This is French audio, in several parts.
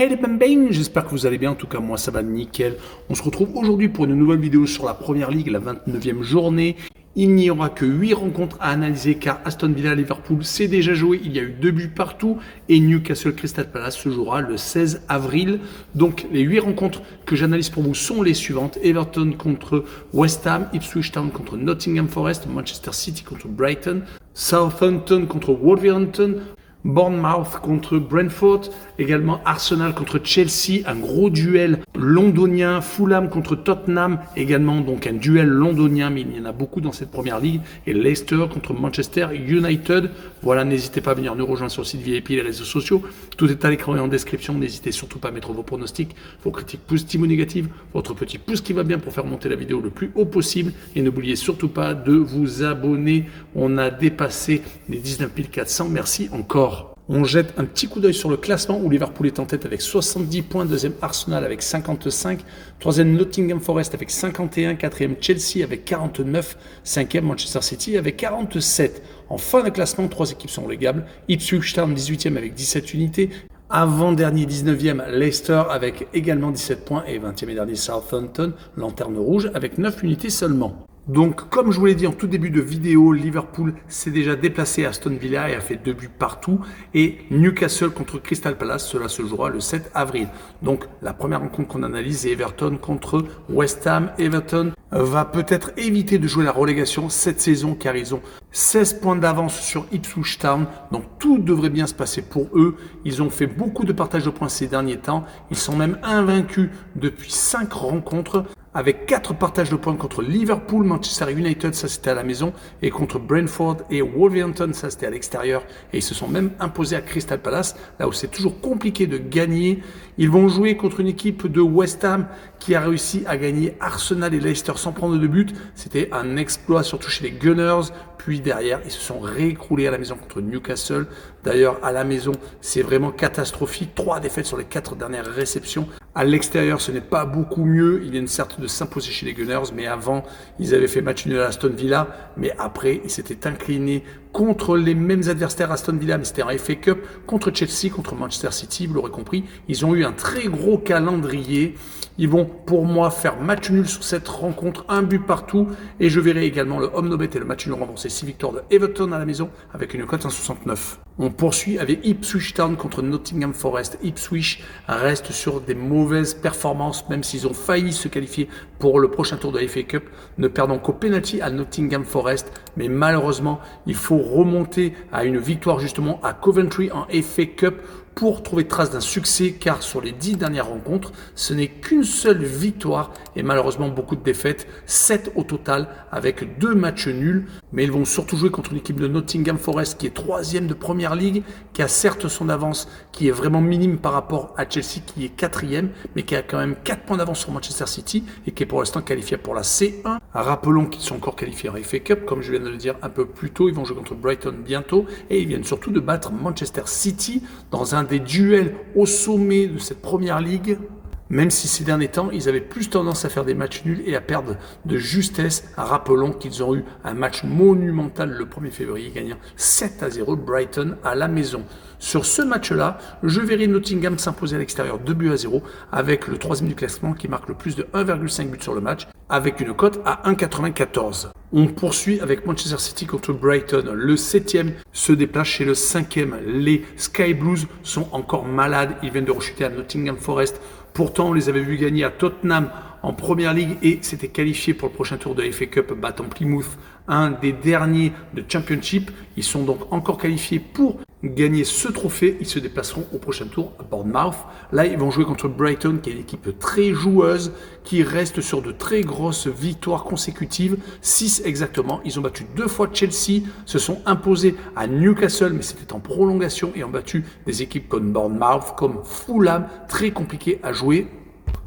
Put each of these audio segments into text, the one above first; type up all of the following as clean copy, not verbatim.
Hey les bang bang, j'espère que vous allez bien, en tout cas moi ça va nickel. On se retrouve aujourd'hui pour une nouvelle vidéo sur la Première Ligue, la 29e journée. Il n'y aura que 8 rencontres à analyser car Aston Villa Liverpool s'est déjà joué, il y a eu 2 buts partout et Newcastle Crystal Palace se jouera le 16 avril. Donc les 8 rencontres que j'analyse pour vous sont les suivantes: Everton contre West Ham, Ipswich Town contre Nottingham Forest, Manchester City contre Brighton, Southampton contre Wolverhampton, Bournemouth contre Brentford, également Arsenal contre Chelsea, un gros duel londonien, Fulham contre Tottenham, également donc un duel londonien, mais il y en a beaucoup dans cette première ligue, et Leicester contre Manchester United. Voilà, n'hésitez pas à venir nous rejoindre sur le site VIP et les réseaux sociaux. Tout est à l'écran et en description. N'hésitez surtout pas à mettre vos pronostics, vos critiques positives ou négatives, votre petit pouce qui va bien pour faire monter la vidéo le plus haut possible. Et n'oubliez surtout pas de vous abonner. On a dépassé les 19 400. Merci encore. On jette un petit coup d'œil sur le classement où Liverpool est en tête avec 70 points, deuxième Arsenal avec 55, troisième Nottingham Forest avec 51, quatrième Chelsea avec 49, cinquième Manchester City avec 47. En fin de classement, 3 équipes sont relégables. Ipswich Town 18e avec 17 unités. Avant-dernier 19e, Leicester avec également 17 points et 20e et dernier Southampton, lanterne rouge avec 9 unités seulement. Donc, comme je vous l'ai dit en tout début de vidéo, Liverpool s'est déjà déplacé à Aston Villa et a fait 2 buts partout. Et Newcastle contre Crystal Palace, cela se jouera le 7 avril. Donc, la première rencontre qu'on analyse est Everton contre West Ham. Everton va peut-être éviter de jouer la relégation cette saison car ils ont 16 points d'avance sur Ipswich Town. Donc, tout devrait bien se passer pour eux. Ils ont fait beaucoup de partage de points ces derniers temps. Ils sont même invaincus depuis 5 rencontres, avec 4 partages de points contre Liverpool, Manchester United, ça c'était à la maison, et contre Brentford et Wolverhampton, ça c'était à l'extérieur. Et ils se sont même imposés à Crystal Palace, là où c'est toujours compliqué de gagner. Ils vont jouer contre une équipe de West Ham qui a réussi à gagner Arsenal et Leicester sans prendre de but. C'était un exploit, surtout chez les Gunners. Puis derrière, ils se sont réécroulés à la maison contre Newcastle. D'ailleurs, à la maison, c'est vraiment catastrophique. 3 défaites sur les 4 dernières réceptions. À l'extérieur, ce n'est pas beaucoup mieux. Ils viennent certes de s'imposer chez les Gunners, mais avant, ils avaient fait match nul à Aston Villa. Mais après, ils s'étaient inclinés contre les mêmes adversaires à Aston Villa, mais c'était en FA Cup, contre Chelsea, contre Manchester City, vous l'aurez compris. Ils ont eu un très gros calendrier. Ils vont, pour moi, faire match nul sur cette rencontre, 1 but partout. Et je verrai également le home no bet et le match nul remboursé 6 victoires de Everton à la maison avec une cote 1,69. On poursuit avec Ipswich Town contre Nottingham Forest. Ipswich reste sur des mauvaises performances, même s'ils ont failli se qualifier pour le prochain tour de la FA Cup, ne perdant qu'au penalty à Nottingham Forest. Mais malheureusement, il faut remonter à une victoire justement à Coventry en FA Cup pour trouver trace d'un succès, car sur les 10 dernières rencontres, ce n'est qu'une seule victoire et malheureusement beaucoup de défaites, 7 au total avec 2 matchs nuls. Mais ils vont surtout jouer contre une équipe de Nottingham Forest qui est 3e de Première Ligue, qui a certes son avance qui est vraiment minime par rapport à Chelsea qui est 4e, mais qui a quand même 4 points d'avance sur Manchester City et qui est pour l'instant qualifié pour la C1. Rappelons qu'ils sont encore qualifiés en FA Cup, comme je viens de le dire un peu plus tôt. Ils vont jouer contre Brighton bientôt et ils viennent surtout de battre Manchester City dans un des duels au sommet de cette Première Ligue. Même si ces derniers temps, ils avaient plus tendance à faire des matchs nuls et à perdre de justesse. Rappelons qu'ils ont eu un match monumental le 1er février, gagnant 7-0 Brighton à la maison. Sur ce match-là, je verrai Nottingham s'imposer à l'extérieur 2-0 avec le 3e du classement qui marque le plus de 1,5 but sur le match avec une cote à 1,94. On poursuit avec Manchester City contre Brighton. Le 7e se déplace chez le 5e. Les Sky Blues sont encore malades. Ils viennent de rechuter à Nottingham Forest. Pourtant, on les avait vus gagner à Tottenham en Première Ligue et s'étaient qualifiés pour le prochain tour de FA Cup, battant Plymouth, un des derniers de Championship. Ils sont donc encore qualifiés pour gagner ce trophée. Ils se déplaceront au prochain tour à Bournemouth. Là, ils vont jouer contre Brighton, qui est une équipe très joueuse, qui reste sur de très grosses victoires consécutives, 6 exactement. Ils ont battu 2 fois Chelsea, se sont imposés à Newcastle, mais c'était en prolongation, et ont battu des équipes comme Bournemouth, comme Fulham, très compliquées à jouer.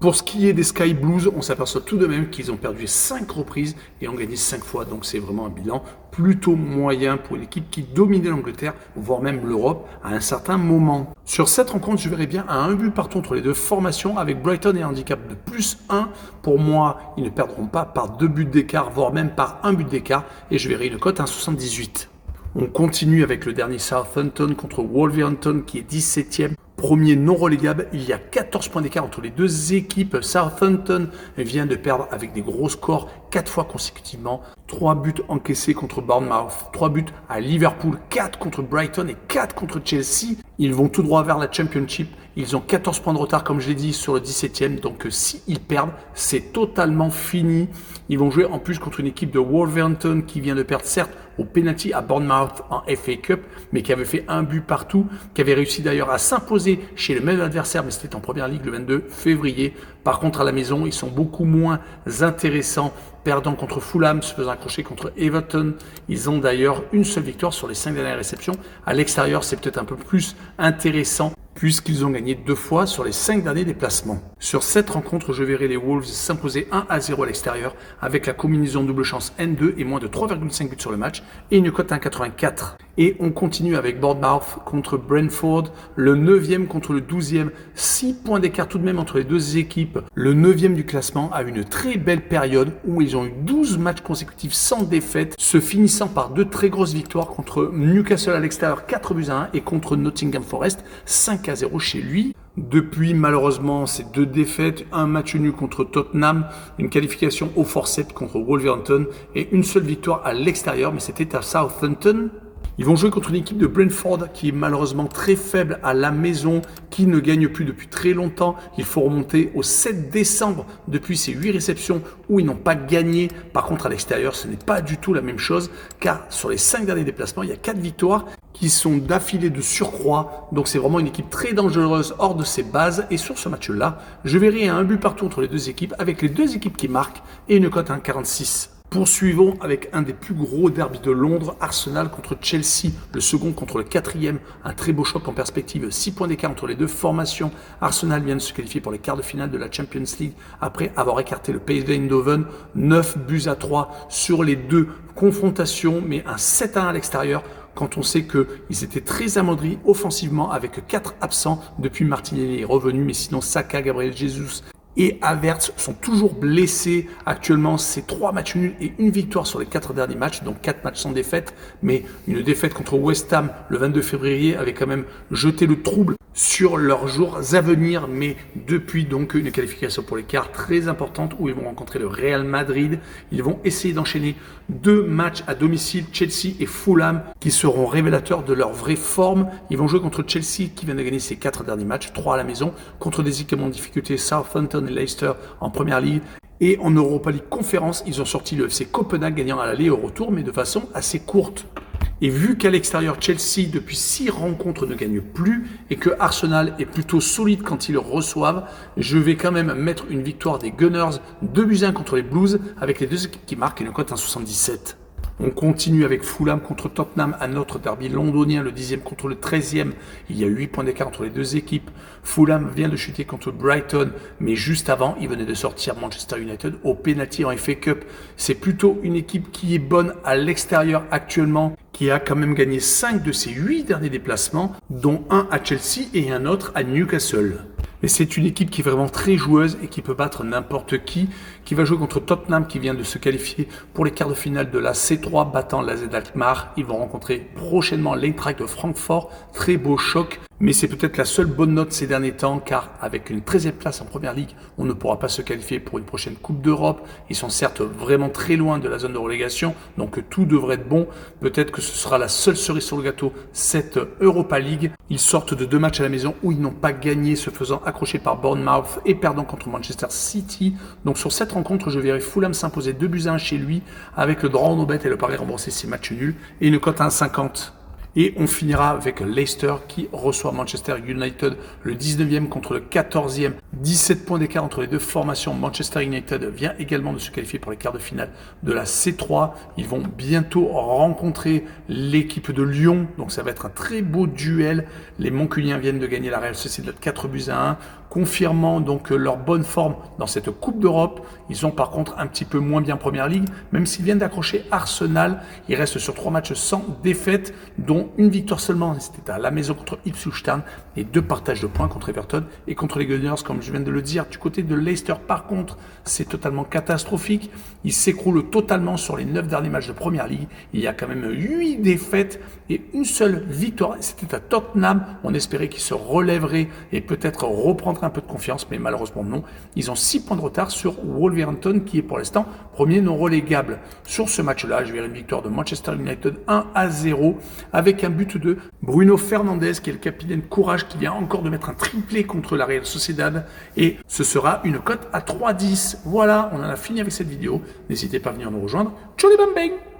Pour ce qui est des Sky Blues, on s'aperçoit tout de même qu'ils ont perdu 5 reprises et ont gagné 5 fois. Donc c'est vraiment un bilan plutôt moyen pour une équipe qui dominait l'Angleterre, voire même l'Europe à un certain moment. Sur cette rencontre, je verrai bien à 1 but partout entre les deux formations avec Brighton et un handicap de +1. Pour moi, ils ne perdront pas par 2 buts d'écart, voire même par 1 but d'écart. Et je verrai une cote à 1,78. On continue avec le dernier Southampton contre Wolverhampton qui est 17e. Premier non relégable, il y a 14 points d'écart entre les deux équipes. Southampton vient de perdre avec des gros scores 4 fois consécutivement. 3 buts encaissés contre Bournemouth, 3 buts à Liverpool, 4 contre Brighton et 4 contre Chelsea. Ils vont tout droit vers la Championship. Ils ont 14 points de retard, comme je l'ai dit, sur le 17e. Donc s'ils perdent, c'est totalement fini. Ils vont jouer en plus contre une équipe de Wolverhampton qui vient de perdre, certes, au penalty à Bournemouth en FA Cup, mais qui avait fait un but partout, qui avait réussi d'ailleurs à s'imposer chez le même adversaire, mais c'était en première ligue le 22 février. Par contre, à la maison, ils sont beaucoup moins intéressants, perdant contre Fulham, se faisant accrocher contre Everton. Ils ont d'ailleurs une seule victoire sur les 5 dernières réceptions. À l'extérieur, c'est peut-être un peu plus intéressant, puisqu'ils ont gagné 2 fois sur les 5 derniers déplacements. Sur cette rencontre, je verrai les Wolves s'imposer 1-0 à l'extérieur avec la combinaison double chance N2 et moins de 3,5 buts sur le match et une cote 1,84. Et on continue avec Bournemouth contre Brentford, le 9e contre le 12e, 6 points d'écart tout de même entre les deux équipes. Le 9e du classement a une très belle période où ils ont eu 12 matchs consécutifs sans défaite, se finissant par 2 très grosses victoires contre Newcastle à l'extérieur 4-1 et contre Nottingham Forest 5-0 chez lui. Depuis, malheureusement, ces 2 défaites, un match nul contre Tottenham, une qualification au forceps contre Wolverhampton et une seule victoire à l'extérieur, mais c'était à Southampton. Ils vont jouer contre une équipe de Brentford qui est malheureusement très faible à la maison, qui ne gagne plus depuis très longtemps. Il faut remonter au 7 décembre depuis ces 8 réceptions où ils n'ont pas gagné. Par contre, à l'extérieur, ce n'est pas du tout la même chose, car sur les 5 derniers déplacements, il y a 4 victoires qui sont d'affilée de surcroît. Donc c'est vraiment une équipe très dangereuse hors de ses bases. Et sur ce match-là, je verrai un but partout entre les deux équipes, avec les deux équipes qui marquent et une cote 1,46. Poursuivons avec un des plus gros derbys de Londres, Arsenal contre Chelsea, le second contre le 4e, un très beau choc en perspective, 6 points d'écart entre les deux formations. Arsenal vient de se qualifier pour les quarts de finale de la Champions League après avoir écarté le PSV Eindhoven, 9-3 sur les 2 confrontations, mais un 7-1 à l'extérieur quand on sait qu'ils étaient très amoindris offensivement avec 4 absents depuis Martinelli est revenu, mais sinon Saka, Gabriel Jesus et Havertz sont toujours blessés. Actuellement, c'est 3 matchs nuls et une victoire sur les 4 derniers matchs, donc 4 matchs sans défaite. Mais une défaite contre West Ham le 22 février avait quand même jeté le trouble sur leurs jours à venir. Mais depuis donc une qualification pour les quarts très importante où ils vont rencontrer le Real Madrid. Ils vont essayer d'enchaîner 2 matchs à domicile, Chelsea et Fulham, qui seront révélateurs de leur vraie forme. Ils vont jouer contre Chelsea qui vient de gagner ses 4 derniers matchs, 3 à la maison, contre des équipes en difficulté, Southampton et Leicester en première ligue. Et en Europa League Conférence, ils ont sorti le FC Copenhague gagnant à l'aller et au retour, mais de façon assez courte. Et vu qu'à l'extérieur, Chelsea, depuis 6 rencontres, ne gagne plus et que Arsenal est plutôt solide quand ils le reçoivent, je vais quand même mettre une victoire des Gunners 2-1 contre les Blues avec les deux équipes qui marquent et une cote 1,77. On continue avec Fulham contre Tottenham, un autre derby londonien, le 10e contre le 13e. Il y a 8 points d'écart entre les deux équipes. Fulham vient de chuter contre Brighton, mais juste avant, il venait de sortir Manchester United au penalty en FA Cup. C'est plutôt une équipe qui est bonne à l'extérieur actuellement, qui a quand même gagné 5 de ses 8 derniers déplacements, dont un à Chelsea et un autre à Newcastle. Mais c'est une équipe qui est vraiment très joueuse et qui peut battre n'importe qui va jouer contre Tottenham qui vient de se qualifier pour les quarts de finale de la C3 battant l'AZ Alkmaar. Ils vont rencontrer prochainement l'Eintracht de Francfort. Très beau choc, mais c'est peut-être la seule bonne note ces derniers temps car avec une 13e place en première ligue, on ne pourra pas se qualifier pour une prochaine Coupe d'Europe. Ils sont certes vraiment très loin de la zone de relégation, donc tout devrait être bon. Peut-être que ce sera la seule cerise sur le gâteau, cette Europa League. Ils sortent de 2 matchs à la maison où ils n'ont pas gagné, se faisant accrocher par Bournemouth et perdant contre Manchester City. Donc sur cette rencontre, je verrai Fulham s'imposer 2-1 chez lui avec le droit au no-bet et le pari rembourser ses matchs nuls et une cote à 1,50. Et on finira avec Leicester qui reçoit Manchester United, le 19e contre le 14e. 17 points d'écart entre les deux formations. Manchester United vient également de se qualifier pour les quarts de finale de la C3. Ils vont bientôt rencontrer l'équipe de Lyon. Donc ça va être un très beau duel. Les Mancuniens viennent de gagner la Real Sociedad 4-1, confirmant donc leur bonne forme dans cette Coupe d'Europe. Ils sont par contre un petit peu moins bien en Première Ligue, même s'ils viennent d'accrocher Arsenal. Ils restent sur 3 matchs sans défaite, dont dont une victoire seulement, c'était à la maison contre Ipswich Town, et 2 partages de points contre Everton et contre les Gunners, comme je viens de le dire. Du côté de Leicester, par contre, c'est totalement catastrophique. Ils s'écroulent totalement sur les 9 derniers matchs de Première Ligue. Il y a quand même 8 défaites et une seule victoire. C'était à Tottenham. On espérait qu'ils se relèveraient et peut-être reprendraient un peu de confiance, mais malheureusement non. Ils ont 6 points de retard sur Wolverhampton, qui est pour l'instant premier non relégable. Sur ce match-là, je verrai une victoire de Manchester United 1-0 avec un but de Bruno Fernandes, qui est le capitaine courage, qui vient encore de mettre un triplé contre la Real Sociedad, et ce sera une cote à 3,10. Voilà, on en a fini avec cette vidéo. N'hésitez pas à venir nous rejoindre. Tchou les bang bang!